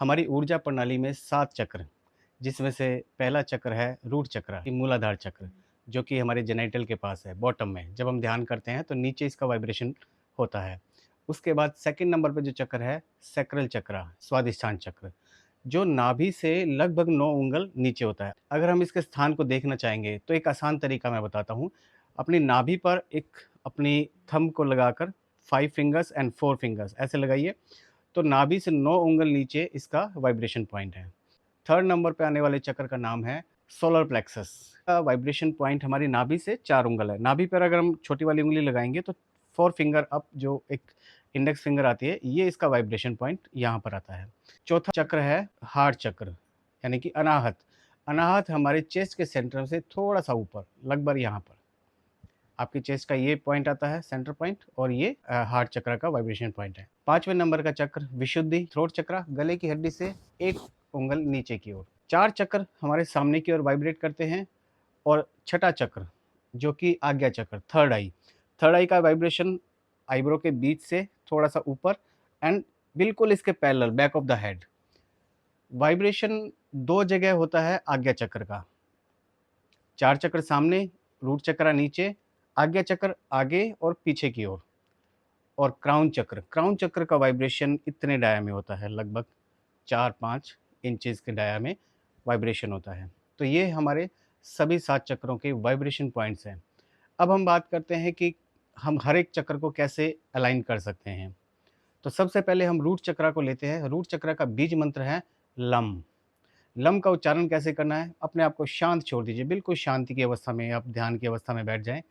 हमारी ऊर्जा प्रणाली में 7 चक्र, जिसमें से पहला चक्र है रूट चक्र, मूलाधार चक्र, जो कि हमारे जेनिटल के पास है, बॉटम में। जब हम ध्यान करते हैं तो नीचे इसका वाइब्रेशन होता है। उसके बाद सेकंड नंबर पे जो चक्र है, सैक्रल चक्र, स्वादिष्ठान चक्र, जो नाभि से लगभग 9 उंगल नीचे होता है। अगर हम इसके स्थान को देखना चाहेंगे तो एक आसान तरीका मैं बताता हूँ। अपनी नाभि पर एक अपनी थंब को लगाकर 5 फिंगर्स एंड 4 फिंगर्स ऐसे लगाइए, तो नाभि से 9 उंगल नीचे इसका वाइब्रेशन पॉइंट है। थर्ड नंबर पे आने वाले चक्र का नाम है सोलर प्लेक्सस। का वाइब्रेशन पॉइंट हमारी नाभि से 4 उंगल है। नाभि पर अगर हम छोटी वाली उंगली लगाएँगे तो 4 फिंगर अप जो एक इंडेक्स फिंगर आती है, ये इसका वाइब्रेशन पॉइंट यहाँ पर आता है। चौथा चक्र है हार्ट चक्र, यानी कि अनाहत। अनाहत हमारे चेस्ट के सेंटर से थोड़ा-सा ऊपर, लगभग यहाँ पर। आपकी चेस्ट का ये पॉइंट आता है सेंटर पॉइंट, और ये हार्ट चक्र का वाइब्रेशन पॉइंट है। 5वें नंबर का चक्र विशुद्धि थ्रोट चक्र, गले की हड्डी से 1 उंगल नीचे की ओर। 4 चक्र हमारे सामने की ओर वाइब्रेट करते हैं, और छठा चक्र जो कि आज्ञा चक्र, थर्ड आई। थर्ड आई का वाइब्रेशन आईब्रो के बीच से थोड़ा-सा ऊपर एंड बिल्कुल इसके parallel back of the head. Vibration 2 जगह होता है आज्ञा चक्र का। 4 चक्र सामने, रूट चक्र नीचे, आज्ञा चक्र आगे और पीछे की ओर। और क्राउन चक्र का वाइब्रेशन इतने डाया में होता है, लगभग 4-5 इंचेस के डाया में वाइब्रेशन होता है। तो ये हमारे सभी 7 चक्रों के वाइब्रेशन पॉइंट्स हैं। अब हम बात करते हैं कि हम हर एक चक्र को कैसे अलाइन कर सकते हैं। तो सबसे पहले हम रूट चक्र को लेते हैं। रूट चक्र का बीज मंत्र है लम। लम का उच्चारण कैसे करना है? अपने आप को शांत छोड़ दीजिए, बिल्कुल शांति की अवस्था में आप ध्यान की अवस्था में बैठ जाएँ,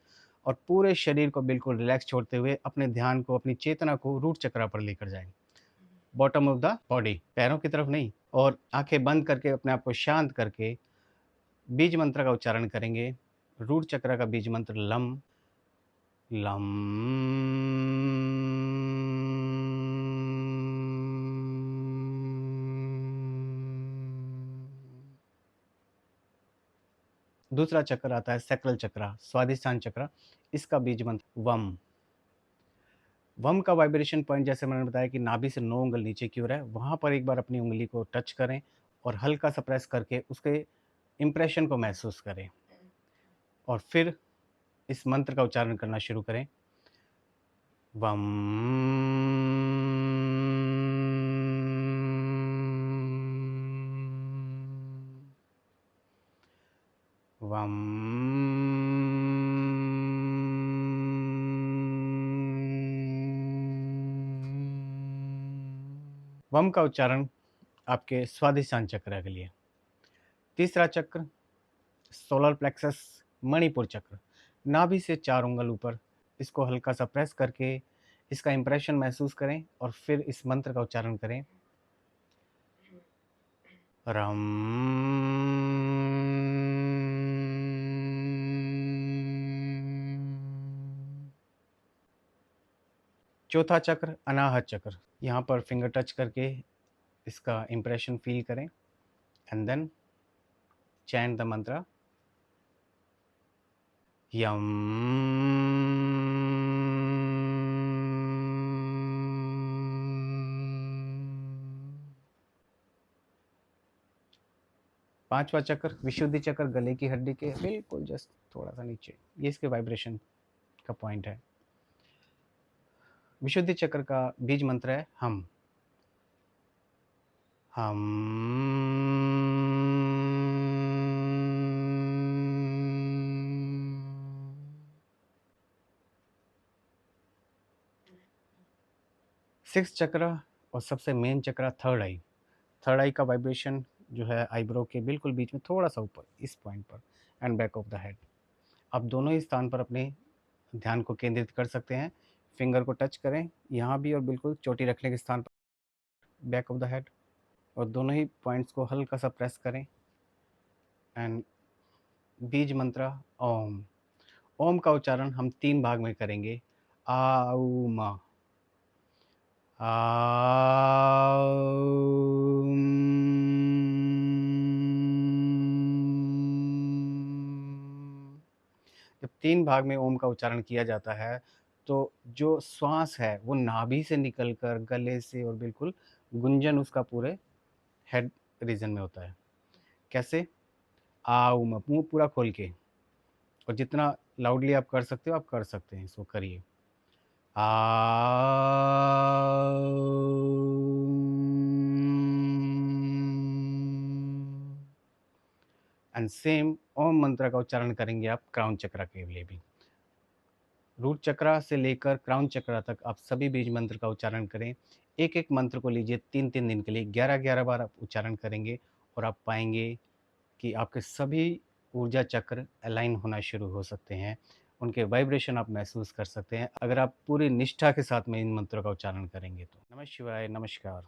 और पूरे शरीर को बिल्कुल रिलैक्स छोड़ते हुए अपने ध्यान को, अपनी चेतना को रूट चक्र पर लेकर जाएँ। बॉटम ऑफ द बॉडी, पैरों की तरफ नहीं, और आँखें बंद करके अपने आप को शांत करके बीज मंत्र का उच्चारण करेंगे। रूट चक्र का बीज मंत्र लम, लम। दूसरा चक्र आता है सैक्रल चक्र, स्वादिष्ठान चक्र, इसका बीज मंत्र वम। वम का वाइब्रेशन पॉइंट जैसे मैंने बताया कि नाभि से 9 उंगल नीचे की ओर है, वहाँ पर एक बार अपनी उंगली को टच करें और हल्का सा प्रेस करके उसके इम्प्रेशन को महसूस करें, और फिर इस मंत्र का उच्चारण करना शुरू करें। वम। वम। वम का उच्चारण आपके स्वादिष्टान चक्र के लिए। तीसरा चक्र सोलर प्लेक्सस, मणिपुर चक्र, नाभि से 4 उंगल ऊपर। इसको हल्का सा प्रेस करके इसका इंप्रेशन महसूस करें और फिर इस मंत्र का उच्चारण करें। रम। चौथा चक्र अनाहत चक्र, यहाँ पर फिंगर टच करके इसका इंप्रेशन फील करें एंड देन चैंट द मंत्र यम। पांचवा चक्र विशुद्धि चक्र, गले की हड्डी के बिल्कुल जस्ट थोड़ा सा नीचे, ये इसके वाइब्रेशन का पॉइंट है। विशुद्धि चक्र का बीज मंत्र है हम। हम। सिक्स चक्र और सबसे मेन चक्र थर्ड आई। थर्ड आई का वाइब्रेशन जो है आईब्रो के बिल्कुल बीच में थोड़ा सा ऊपर, इस पॉइंट पर and back of the head. आप दोनों ही स्थान पर अपने ध्यान को केंद्रित कर सकते हैं। फिंगर को टच करें यहाँ भी और बिल्कुल चोटी रखने के स्थान पर बैक ऑफ द हेड, और दोनों ही पॉइंट्स को हल्का सा प्रेस करें एंड बीज मंत्र ओम। ओम का उच्चारण हम 3 भाग में करेंगे। आउम, आउम। जब 3 भाग में ओम का उच्चारण किया जाता है तो जो श्वास है वो नाभि से निकलकर गले से और बिल्कुल गुंजन उसका पूरे हेड रीजन में होता है। कैसे? आ उ म मुँह पूरा खोल के, और जितना लाउडली आप कर सकते हो आप कर सकते हैं, इसको करिए। आ एंड सेम ओम मंत्र का उच्चारण करेंगे आप क्राउन चक्रा के लिए भी। रूट चक्रा से लेकर क्राउन चक्रा तक आप सभी बीज मंत्र का उच्चारण करें। एक-एक मंत्र को लीजिए 3-3 दिन के लिए 11-11 बार आप उच्चारण करेंगे और आप पाएँगे कि आपके सभी ऊर्जा चक्र अलाइन होना शुरू हो सकते हैं। उनके वाइब्रेशन आप महसूस कर सकते हैं, अगर आप पूरी निष्ठा के साथ में इन मंत्रों का उच्चारण करेंगे तो। नमः शिवाय, नमस्कार।